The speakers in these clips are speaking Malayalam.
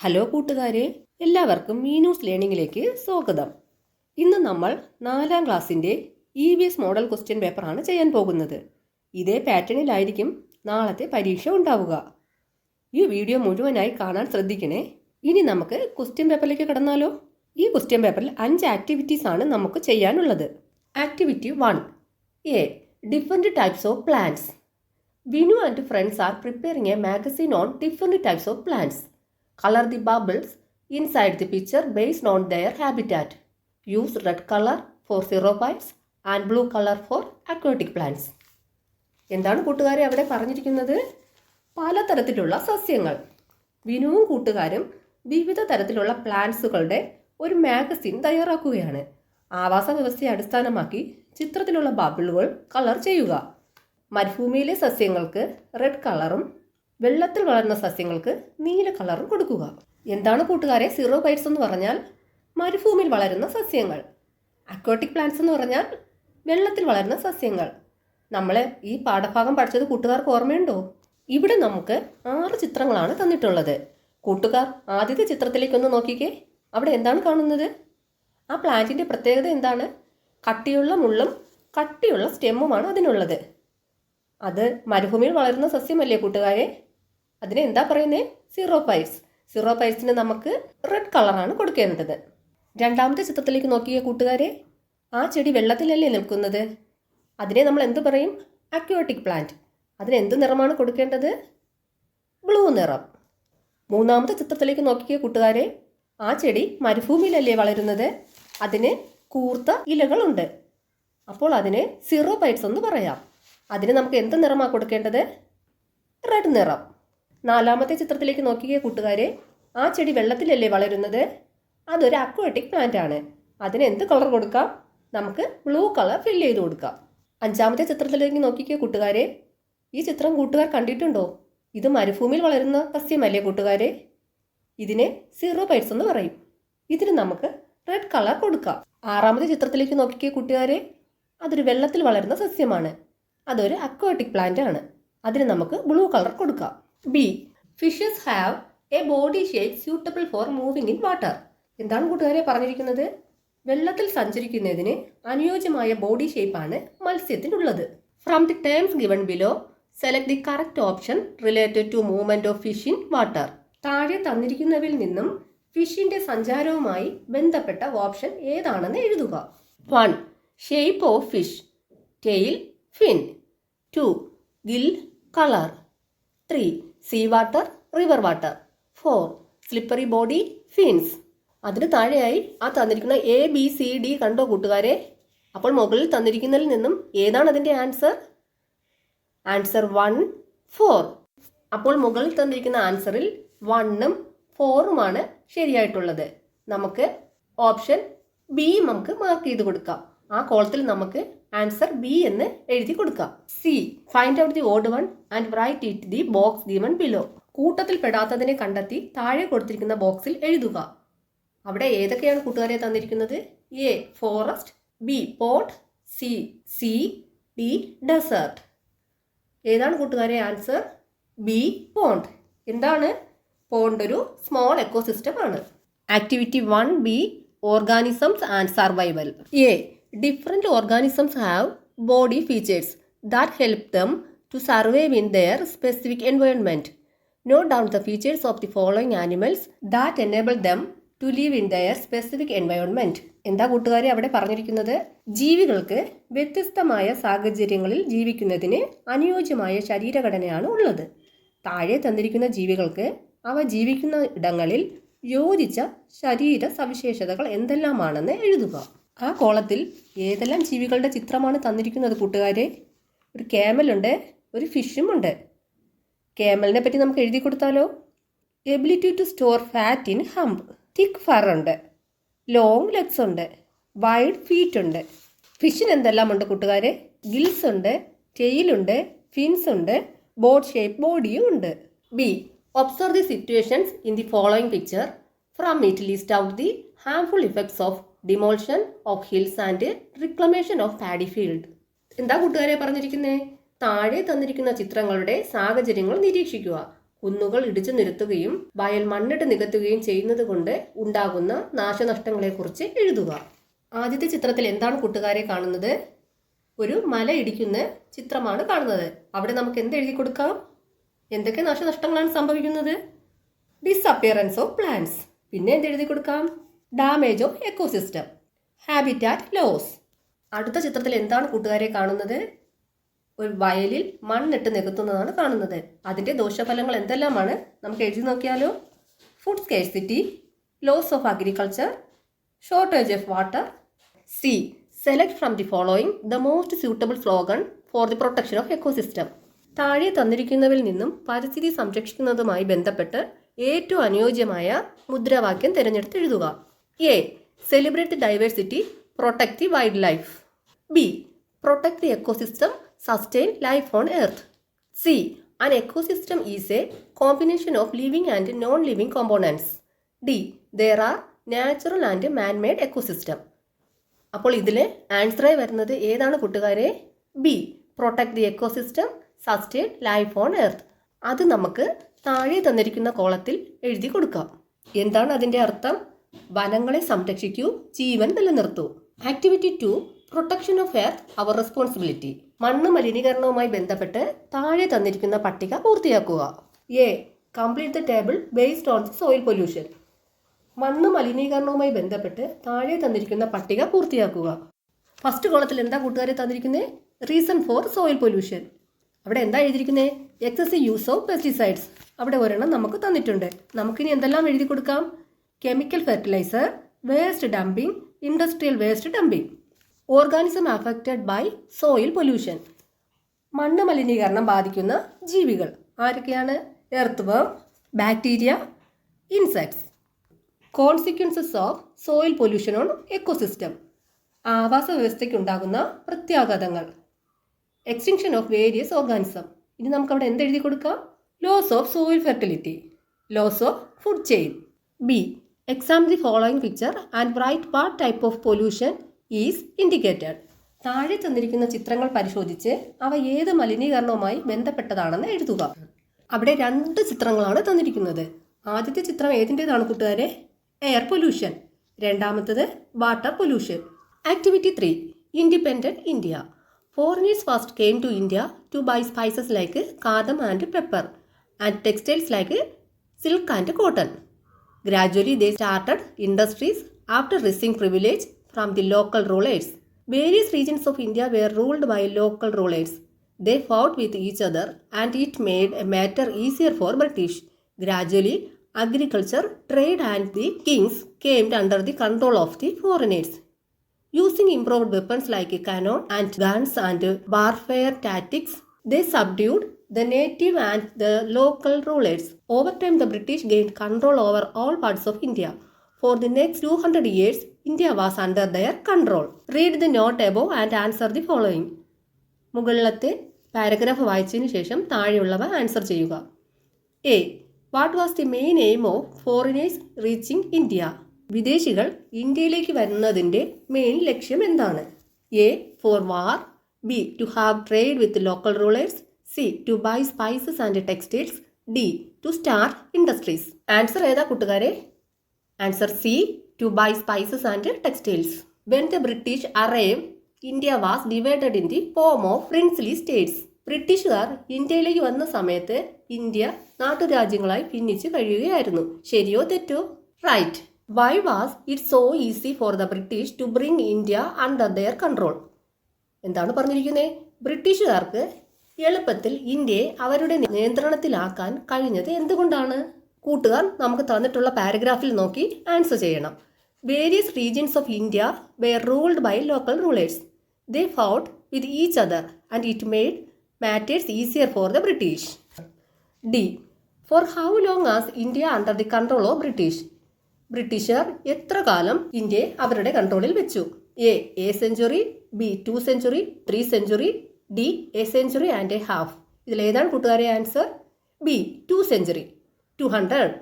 ഹലോ കൂട്ടുകാരെ, എല്ലാവർക്കും മീനൂസ് ലേണിംഗിലേക്ക് സ്വാഗതം. ഇന്ന് നമ്മൾ 4ാം ക്ലാസ്സിൻ്റെ EVS മോഡൽ ക്വസ്റ്റ്യൻ പേപ്പറാണ് ചെയ്യാൻ പോകുന്നത്. ഇതേ പാറ്റേണിലായിരിക്കും നാളത്തെ പരീക്ഷ ഉണ്ടാവുക. ഈ വീഡിയോ മുഴുവനായി കാണാൻ ശ്രദ്ധിക്കണേ. ഇനി നമുക്ക് ക്വസ്റ്റ്യൻ പേപ്പറിലേക്ക് കടന്നാലോ? ഈ ക്വസ്റ്റ്യൻ പേപ്പറിൽ 5 ആക്ടിവിറ്റീസ് ആണ് നമുക്ക് ചെയ്യാനുള്ളത്. Activity 1 A. Different types of plants. Vinu and friends are preparing a magazine on different types of plants. Color the bubbles inside the picture based on their habitat. Use red color for xerophytes and blue color for aquatic plants. എന്താണ് കൂട്ടുകാരെ അവിടെ പറഞ്ഞിരിക്കുന്നത്? പലതരത്തിലുള്ള സസ്യങ്ങൾ. വിനുവും കൂട്ടുകാരും വിവിധ തരത്തിലുള്ള പ്ലാന്റ്സുകളുടെ ഒരു മാഗസിൻ തയ്യാറാക്കുകയാണ്. ആവാസ വ്യവസ്ഥയെ അടിസ്ഥാനമാക്കി ചിത്രത്തിലുള്ള ബബിളുകൾ കളർ ചെയ്യുക. മരുഭൂമിയിലെ സസ്യങ്ങൾക്ക് റെഡ് കളറും വെള്ളത്തിൽ വളരുന്ന സസ്യങ്ങൾക്ക് നീല കളറും കൊടുക്കുക. എന്താണ് കൂട്ടുകാരെ സിറോഫൈറ്റ്സ് എന്ന് പറഞ്ഞാൽ? മരുഭൂമിയിൽ വളരുന്ന സസ്യങ്ങൾ. അക്വാട്ടിക് പ്ലാന്റ്സ് എന്ന് പറഞ്ഞാൽ വെള്ളത്തിൽ വളരുന്ന സസ്യങ്ങൾ. നമ്മൾ ഈ പാഠഭാഗം പഠിച്ചത് കൂട്ടുകാർക്ക് ഓർമ്മയുണ്ടോ? ഇവിടെ നമുക്ക് 6 ചിത്രങ്ങളാണ് തന്നിട്ടുള്ളത്. കൂട്ടുകാർ ആദ്യത്തെ ചിത്രത്തിലേക്കൊന്ന് നോക്കിക്കേ. അവിടെ എന്താണ് കാണുന്നത്? ആ പ്ലാന്റിൻ്റെ പ്രത്യേകത എന്താണ്? കട്ടിയുള്ള മുള്ളും കട്ടിയുള്ള സ്റ്റെമ്മുമാണ് അതിനുള്ളത്. അത് മരുഭൂമിയിൽ വളരുന്ന സസ്യമല്ലേ കൂട്ടുകാരെ? അതിനെ എന്താ പറയുന്നത്? സിറോഫൈറ്റ്സ്. സിറോഫൈറ്റ്സിന് നമുക്ക് റെഡ് കളറാണ് കൊടുക്കേണ്ടത്. രണ്ടാമത്തെ ചിത്രത്തിലേക്ക് നോക്കിയ കൂട്ടുകാരെ, ആ ചെടി വെള്ളത്തിലല്ലേ നിൽക്കുന്നത്? അതിനെ നമ്മൾ എന്ത് പറയും? Aquatic plant. അതിന് എന്ത് നിറമാണ് കൊടുക്കേണ്ടത്? ബ്ലൂ നിറം. മൂന്നാമത്തെ ചിത്രത്തിലേക്ക് നോക്കിയ കൂട്ടുകാരെ, ആ ചെടി മരുഭൂമിയിലല്ലേ വളരുന്നത്? അതിന് കൂർത്ത ഇലകളുണ്ട്. അപ്പോൾ അതിന് സിറോഫൈറ്റ്സ് എന്ന് പറയാം. അതിന് നമുക്ക് എന്ത് നിറമാണ് കൊടുക്കേണ്ടത്? റെഡ് നിറം. നാലാമത്തെ ചിത്രത്തിലേക്ക് നോക്കിയ കൂട്ടുകാരെ, ആ ചെടി വെള്ളത്തിലല്ലേ വളരുന്നത്? അതൊരു അക്വാട്ടിക് പ്ലാന്റ് ആണ്. അതിന് എന്ത് കളർ കൊടുക്കാം? നമുക്ക് ബ്ലൂ കളർ ഫില്ല് ചെയ്ത് കൊടുക്കാം. അഞ്ചാമത്തെ ചിത്രത്തിലേക്ക് നോക്കിയ കൂട്ടുകാരെ, ഈ ചിത്രം കൂട്ടുകാർ കണ്ടിട്ടുണ്ടോ? ഇത് മരുഭൂമിയിൽ വളരുന്ന സസ്യമല്ലേ കൂട്ടുകാരെ? ഇതിനെ സിറോഫൈറ്റ്സ് എന്ന് പറയും. ഇതിന് നമുക്ക് റെഡ് കളർ കൊടുക്കാം. ആറാമത്തെ ചിത്രത്തിലേക്ക് നോക്കിയ കൂട്ടുകാരെ, അതൊരു വെള്ളത്തിൽ വളരുന്ന സസ്യമാണ്. അതൊരു അക്വാട്ടിക് പ്ലാന്റ് ആണ്. അതിന് നമുക്ക് ബ്ലൂ കളർ കൊടുക്കാം. B. Fishes have a body shape suitable for moving in water. എന്താണ് കൂട്ടുകാരെ പറഞ്ഞിരിക്കുന്നത്? വെള്ളത്തിൽ സഞ്ചരിക്കുന്നതിന് അനുയോജ്യമായ ബോഡി ഷേപ്പാണ് മത്സ്യത്തിനുള്ളത്. From the terms given below select the correct option related to movement of fish in water. താഴെ തന്നിരിക്കുന്നവയിൽ നിന്നും ഫിഷിന്റെ സഞ്ചാരവുമായി ബന്ധപ്പെട്ട ഓപ്ഷൻ ഏതാണെന്ന് എഴുതുക. 1. Shape of fish. Tail, fin. 2. Gill, colour. 3. Sea water, river water. 4. Slippery body, fins. അതിന് താഴെയായി ആ തന്നിരിക്കുന്ന ABCD കണ്ടോ കൂട്ടുകാരെ? അപ്പോൾ മുകളിൽ തന്നിരിക്കുന്നതിൽ നിന്നും ഏതാണ് അതിൻ്റെ ആൻസർ? ആൻസർ 1, 4. അപ്പോൾ മുകളിൽ തന്നിരിക്കുന്ന ആൻസറിൽ 1ഉം 4ഉമാണ് ശരിയായിട്ടുള്ളത്. നമുക്ക് ഓപ്ഷൻ B നമുക്ക് മാർക്ക് ചെയ്ത് കൊടുക്കാം. ആ കോളത്തിൽ നമുക്ക് ആൻസർ B എന്ന് എഴുതി കൊടുക്കാം. C. Find out the odd one and write it the box given below. കൂട്ടത്തിൽ പെടാത്തതിനെ കണ്ടെത്തി താഴെ കൊടുത്തിരിക്കുന്ന ബോക്സിൽ എഴുതുക. അവിടെ ഏതൊക്കെയാണ് കൂട്ടുകാരെ തന്നിരിക്കുന്നത്? A. Forest, B. Pond, C. Sea, D. Desert. ഏതാണ് കൂട്ടുകാരെ ആൻസർ? B. പോണ്ട്. എന്താണ്? പോണ്ട് ഒരു സ്മോൾ എക്കോസിസ്റ്റം ആണ്. Activity 1B. Organisms and survival. A. Different organisms have body features that help them to survive in their specific environment. Note down the features of the following animals that enable them to live in their specific environment. എന്താ കൂട്ടുകാരെ അവിടെ പറഞ്ഞിരിക്കുന്നത്? ജീവികൾക്ക് വ്യത്യസ്തമായ സാഹചര്യങ്ങളിൽ ജീവിക്കുന്നതിന് അനുയോജ്യമായ ശരീരഘടനയാണ് ഉള്ളത്. താഴെ തന്നിരിക്കുന്ന ജീവികൾക്ക് അവ ജീവിക്കുന്ന ഇടങ്ങളിൽ യോജിച്ച ശരീര സവിശേഷതകൾ എന്തെല്ലാമാണെന്ന് എഴുതുക. ആ കോളത്തിൽ ഏതെല്ലാം ജീവികളുടെ ചിത്രമാണ് തന്നിരിക്കുന്നത് കൂട്ടുകാരെ? ഒരു ക്യാമലുണ്ട്, ഒരു ഫിഷും ഉണ്ട്. ക്യാമലിനെ പറ്റി നമുക്ക് എഴുതി കൊടുത്താലോ? Ability to store fat in hump. Thick fur ഉണ്ട്, ലോങ് ലെഗ്സ് ഉണ്ട്, വൈഡ് ഫീറ്റ് ഉണ്ട്. ഫിഷിന് എന്തെല്ലാം ഉണ്ട് കൂട്ടുകാരെ? ഗിൽസ് ഉണ്ട്, ടെയിലുണ്ട്, ഫിൻസ് ഉണ്ട്, ബോട്ട് ഷേപ്പ് ബോഡിയും ഉണ്ട്. B. Observe the situations in the following picture. From it list out the harmful effects of demolition of hills and reclamation of paddy field. എന്താ കൂട്ടുകാരെ പറഞ്ഞിരിക്കുന്നത്? താഴെ തന്നിരിക്കുന്ന ചിത്രങ്ങളുടെ സാഹചര്യങ്ങൾ നിരീക്ഷിക്കുക. കുന്നുകൾ ഇടിച്ചു നിരത്തുകയും വയൽ മണ്ണിട്ട് നികത്തുകയും ചെയ്യുന്നത് കൊണ്ട് ഉണ്ടാകുന്ന നാശനഷ്ടങ്ങളെക്കുറിച്ച് എഴുതുക. ആദ്യത്തെ ചിത്രത്തിൽ എന്താണ് കൂട്ടുകാരെ കാണുന്നത്? ഒരു മല ഇടിക്കുന്ന ചിത്രമാണ് കാണുന്നത്. അവിടെ നമുക്ക് എന്ത് എഴുതി കൊടുക്കാം? എന്തൊക്കെ നാശനഷ്ടങ്ങളാണ് സംഭവിക്കുന്നത്? Disappearance of plants. പിന്നെ എന്ത് എഴുതി കൊടുക്കാം? Damage of ecosystem, habitat loss. അടുത്ത ചിത്രത്തിൽ എന്താണ് കൂട്ടുകാരെ കാണുന്നത്? ഒരു വയലിൽ മണ്ണിട്ട് നികത്തുന്നതാണ് കാണുന്നത്. അതിൻ്റെ ദോഷഫലങ്ങൾ എന്തെല്ലാമാണ് നമുക്ക് എഴുതി നോക്കിയാലോ? Food scarcity, loss of agriculture, shortage of water. C. Select from the following the most suitable slogan for the protection of ecosystem. താഴെ തന്നിരിക്കുന്നവരിൽ നിന്നും പരിസ്ഥിതി സംരക്ഷിക്കുന്നതുമായി ബന്ധപ്പെട്ട് ഏറ്റവും അനുയോജ്യമായ മുദ്രാവാക്യം തിരഞ്ഞെടുത്ത് എഴുതുക. A. Celebrate the diversity, protect the wild life. B. Protect the ecosystem, sustain life on earth. C. An ecosystem is a combination of living and non-living components. D. There are natural and man-made ecosystem. അപ്പോൾ ഇതിൽ ആൻസറായി വരുന്നത് ഏതാണ് കൂട്ടുകാരെ? B. Protect the ecosystem, sustain life on earth. അത് നമുക്ക് താഴെ തന്നിരിക്കുന്ന കോളത്തിൽ എഴുതി കൊടുക്കാം. എന്താണ് അതിൻ്റെ അർത്ഥം? വനങ്ങളെ സംരക്ഷിക്കൂ, ജീവൻ നിലനിർത്തൂ. Activity 2, protection of earth our responsibility. മണ്ണ് മലിനീകരണവുമായി ബന്ധപ്പെട്ട് താഴെ തന്നിരിക്കുന്ന പട്ടിക പൂർത്തിയാക്കുക. A. Complete the table based on soil pollution. മണ്ണ് മലിനീകരണവുമായി ബന്ധപ്പെട്ട് താഴെ തന്നിരിക്കുന്ന പട്ടിക പൂർത്തിയാക്കുക. ഫസ്റ്റ് കോളത്തിൽ എന്താ കൂട്ടുകാരെ തന്നിരിക്കുന്നത്? Reason for soil pollution. അവിടെ എന്താ എഴുതിയിരിക്കുന്നത്? Excessive use of pesticides. അവിടെ ഒരെണ്ണം നമുക്ക് തന്നിട്ടുണ്ട്. നമുക്കിനി എന്തെല്ലാം എഴുതി കൊടുക്കാം? Chemical fertiliser, waste dumping, industrial waste dumping. Organism affected by soil pollution. മണ്ണ് മലിനീകരണം ബാധിക്കുന്ന ജീവികൾ ആരൊക്കെയാണ്? Earth worm, bacteria, insects. Consequences of soil pollution on ecosystem. ആവാസ വ്യവസ്ഥയ്ക്കുണ്ടാകുന്ന പ്രത്യാഘാതങ്ങൾ. Extinction of various organism. ഇനി നമുക്കവിടെ എന്തെഴുതി കൊടുക്കാം? Loss of soil fertility, loss of food chain. B. Examine the following picture and write what type of pollution is indicated. താഴെ തന്നിരിക്കുന്ന ചിത്രങ്ങൾ പരിശോധിച്ച് അവ ഏത് മലിനീകരണവുമായി ബന്ധപ്പെട്ടതാണെന്ന് എഴുതുക. അവിടെ 2 ചിത്രങ്ങളാണ് തന്നിരിക്കുന്നത്. ആദ്യത്തെ ചിത്രം ഏതിൻ്റെതാണ് കൂട്ടുകാരെ? Air pollution. രണ്ടാമത്തത് water pollution. Activity 3, independent India. Foreigners first came to India to buy spices like cardamom and pepper and textiles like silk and cotton. Gradually they started industries after receiving privilege from the local rulers. Various regions of India were ruled by local rulers. They fought with each other and it made a matter easier for British. Gradually, agriculture, trade and the kings came under the control of the foreigners. Using improved weapons like cannon and guns and warfare tactics, they subdued the native and the local rulers. Over time, the British gained control over all parts of India. For the next 200 years, India was under their control. Read the note above and answer the following. മുകളിലത്തെ പാരഗ്രാഫ് വായിച്ചതിന് ശേഷം താഴെയുള്ളവ ആൻസർ ചെയ്യുക. A. What was the main aim of foreigners reaching India? വിദേശികൾ ഇന്ത്യയിലേക്ക് വരുന്നതിൻ്റെ മെയിൻ ലക്ഷ്യം എന്താണ്? A. For war. B. To have trade with local rulers. C. To buy spices and textiles. D. To start industries. Answer ഏതാ കൂട്ടുകാരെ? Answer C. To buy spices and textiles. When the British arrive, India was divided in the form of princely states. ബ്രിട്ടീഷുകാർ ഇന്ത്യയിലേക്ക് വന്ന സമയത്ത് ഇന്ത്യ നാട്ടുരാജ്യങ്ങളായി ഭിന്നിച്ച് കഴിയുകയായിരുന്നു. ശരിയോ തെറ്റോ? Right. Why was it so easy for the British to bring India under their control? എന്താണ് പറഞ്ഞിരിക്കുന്നത്? ബ്രിട്ടീഷുകാർക്ക് എളുപ്പത്തിൽ ഇന്ത്യയെ അവരുടെ നിയന്ത്രണത്തിലാക്കാൻ കഴിഞ്ഞത് എന്തുകൊണ്ടാണ്? കൂട്ടുകാർ നമുക്ക് തന്നിട്ടുള്ള പാരഗ്രാഫിൽ നോക്കി ആൻസർ ചെയ്യണം. Various regions of India were ruled by local rulers. They fought with each other and it made matters easier for the British. D. For how long was India under the control of British? ബ്രിട്ടീഷുകാർ എത്ര കാലം ഇന്ത്യയെ അവരുടെ കൺട്രോളിൽ വെച്ചു? A century. B 2 century. 3 century. D A century and a half. ഇതിലേതാണ് കൂട്ടുകാരെ answer? B 2 century. 200.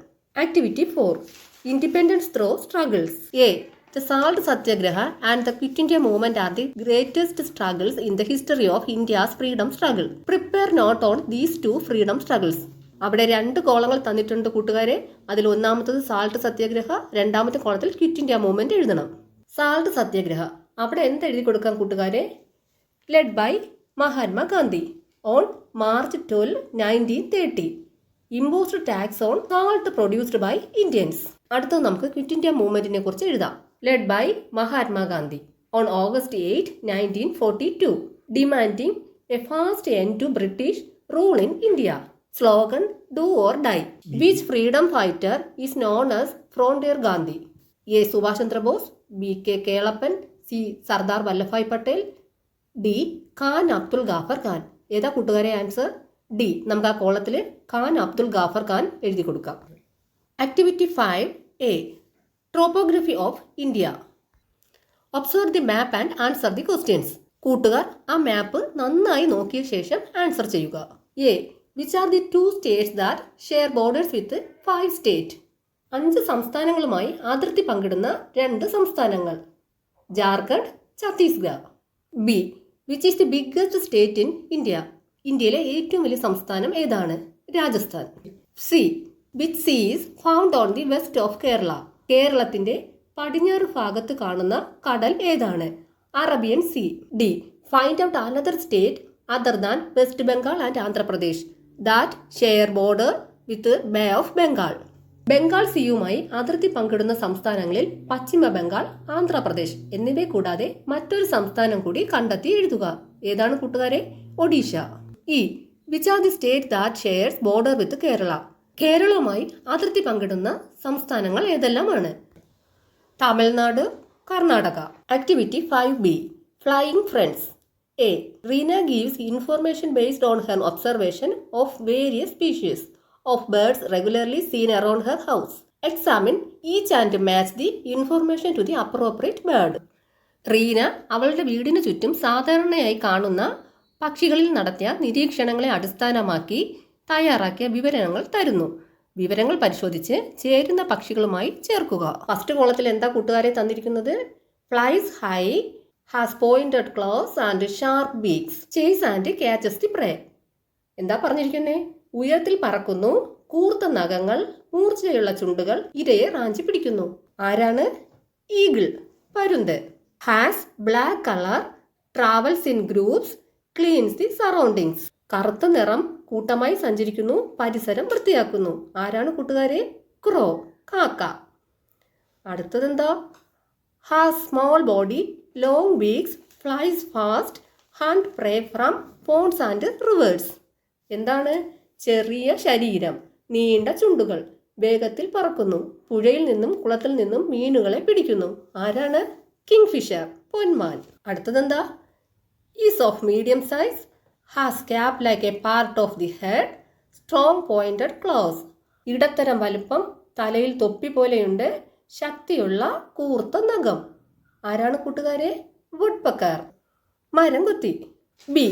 Activity 4, independence through struggles. A. The Salt Satyagraha and the Quit India movement are the greatest struggles in the history of India's freedom struggle. Prepare note on these 2 freedom struggles. അവിടെ 2 കോളങ്ങൾ തന്നിട്ടുണ്ട് കൂട്ടുകാരെ. അതിൽ ഒന്നാമത്തത് സാൾട്ട് സത്യാഗ്രഹ, രണ്ടാമത്തെ കോളത്തിൽ ക്വിറ്റ് ഇന്ത്യ മൂവ്മെന്റ് എഴുതണം. സാൾട്ട് സത്യാഗ്രഹ അവിടെ എന്ത് എഴുതി കൊടുക്കാം കൂട്ടുകാരെ? Led by Mahatma Gandhi on March 12, 1930. Imposed tax on salt produced by Indians. അടുത്തത് നമുക്ക് ക്വിറ്റ് ഇന്ത്യ മൂവ്മെന്റിനെ കുറിച്ച് എഴുതാം. Led by Mahatma Gandhi on August 8, 1942. Demanding a fast end to British rule in India. Slogan do or die. Which freedom fighter is known as frontier Gandhi? A Subhash Chandra Bose, B K Kelappan, C Sardar Vallabhbhai Patel, D Khan Abdul Ghaffar Khan. ഏതാ കൂട്ടുകാരെ ആൻസർ? ഡി. നമുക്ക് ആ കോളത്തിൽ ഖാൻ അബ്ദുൽ ഗാഫർ ഖാൻ എഴുതി കൊടുക്കാം. Activity 5A topography of India. Observe the map and answer the questions. കൂട്ടുകാർ ആ മാപ്പ് നന്നായി നോക്കിയ ശേഷം ആൻസർ ചെയ്യുക. A. Which are the 2 states that share borders with 5 state? 5 സംസ്ഥാനങ്ങളുമായി അതിർത്തി പങ്കിടുന്ന 2 സംസ്ഥാനങ്ങൾ. Jharkhand, Chhattisgarh. B. Which is the biggest state in India? ഇന്ത്യയിലെ ഏറ്റവും വലിയ സംസ്ഥാനം ഏതാണ്? Rajasthan. C. Which sea is found on the west of Kerala? കേരളത്തിന്റെ പടിഞ്ഞാറ് ഭാഗത്ത് കാണുന്ന കടൽ ഏതാണ്? Arabian sea. D. Find out another state other than West Bengal and Andhra Pradesh that share border with Bay of Bengal. Bengal സിയുമായി അതിർത്തി പങ്കിടുന്ന സംസ്ഥാനങ്ങളിൽ പശ്ചിമ ബംഗാൾ, ആന്ധ്രാപ്രദേശ് എന്നിവയെ കൂടാതെ മറ്റൊരു സംസ്ഥാനം കൂടി കണ്ടെത്തി എഴുതുക. ഏതാണ് കൂട്ടുകാരെ? Odisha. E. Which are the state that shares border with Kerala? കേരളവുമായി അതിർത്തി പങ്കിടുന്ന സംസ്ഥാനങ്ങൾ ഏതെല്ലാമാണ്? Tamil Nadu, Karnataka. Activity 5B flying friends. A. Reena gives information based on her observation of various species of birds regularly seen around her house. Examine each and match the information to the appropriate bird. Reena അവളുടെ വീടിന് ചുറ്റും സാധാരണയായി കാണുന്ന പക്ഷികളിൽ നടത്തിയ നിരീക്ഷണങ്ങളെ അടിസ്ഥാനമാക്കി തയ്യാറാക്കിയ വിവരങ്ങൾ തരുന്നു. വിവരങ്ങൾ പരിശോധിച്ച് ചേരുന്ന പക്ഷികളുമായി ചേർക്കുക. ഫസ്റ്റ് കോളത്തിൽ എന്താ കൂട്ടുകാരെ തന്നിരിക്കുന്നത്? Flies high, has pointed claws and sharp beaks, chase and catches the prey. എന്താ പറഞ്ഞിരിക്കുന്നേ? ഉയരത്തിൽ പറക്കുന്നു, കൂർത്ത നഖങ്ങൾ, മൂർച്ചയുള്ള ചുണ്ടുകൾ, ഇരയെ റാഞ്ചി പിടിക്കുന്നു. ആരാണ്? ഈഗിൾ, പരുന്ത്. Has black colour, travels in groups, cleanse the surroundings. കറുത്ത നിറം, കൂട്ടമായി സഞ്ചരിക്കുന്നു, പരിസരം വൃത്തിയാക്കുന്നു. ആരാണ് കൂട്ടുകാരെ? ക്രോ, കാക്ക. അടുത്തതെന്താ? Has small body, long beaks, flies fast, hunt prey from ponds and rivers. എന്താണ്? ചെറിയ ശരീരം, നീണ്ട ചുണ്ടുകൾ, വേഗത്തിൽ പറക്കുന്നു, പുഴയിൽ നിന്നും കുളത്തിൽ നിന്നും മീനുകളെ പിടിക്കുന്നു. ആരാണ്? കിങ്ഫിഷർ, പൊന്മാൻ. അടുത്തതെന്താ? Is of medium size, has cap like a part of the head, strong pointed claws. ഇടത്തരം വലുപ്പം, തലയിൽ തൊപ്പി പോലെയുണ്ട്, ശക്തിയുള്ള കൂർത്ത നഖം. ആരാണ് കൂട്ടുകാരെ? വുഡ്പക്കർ, മരം കൊത്തി. B.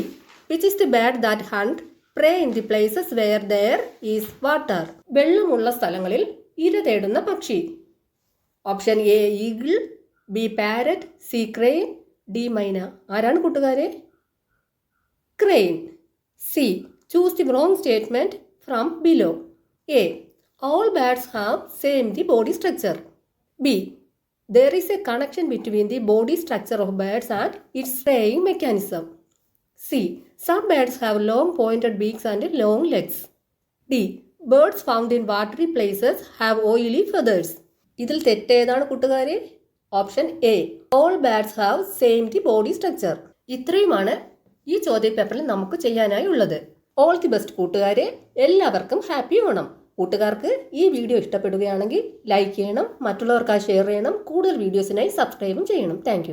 Which is the bird that hunt prey in the places where there is water? വെള്ളമുള്ള സ്ഥലങ്ങളിൽ ഇര തേടുന്ന പക്ഷി. Option A eagle, B parrot, C crane, D myna. ആരാണ് കൂട്ടുകാരെ? Crane. C. Choose the wrong statement from below. A. All birds have same the body structure. B. There is a connection between the body structure of birds and its preying mechanism. C. Some birds have long pointed beaks and long legs. D. Birds found in watery places have oily feathers. ഇതിൽ തെറ്റേതാണ് കൂട്ടുകാരെ? Option A. All birds have same the body structure. ഇത്രയുമാണ് ഈ ചോദ്യപേപ്പറിൽ നമുക്ക് ചെയ്യാനായി ഉള്ളത്. ഓൾ ദി ബെസ്റ്റ് കൂട്ടുകാരെ. എല്ലാവർക്കും ഹാപ്പി ഓണം. കൂട്ടുകാർക്ക് ഈ വീഡിയോ ഇഷ്ടപ്പെടുകയാണെങ്കിൽ ലൈക്ക് ചെയ്യണം, മറ്റുള്ളവർക്കായി ഷെയർ ചെയ്യണം, കൂടുതൽ വീഡിയോസിനായി സബ്സ്ക്രൈബും ചെയ്യണം. താങ്ക്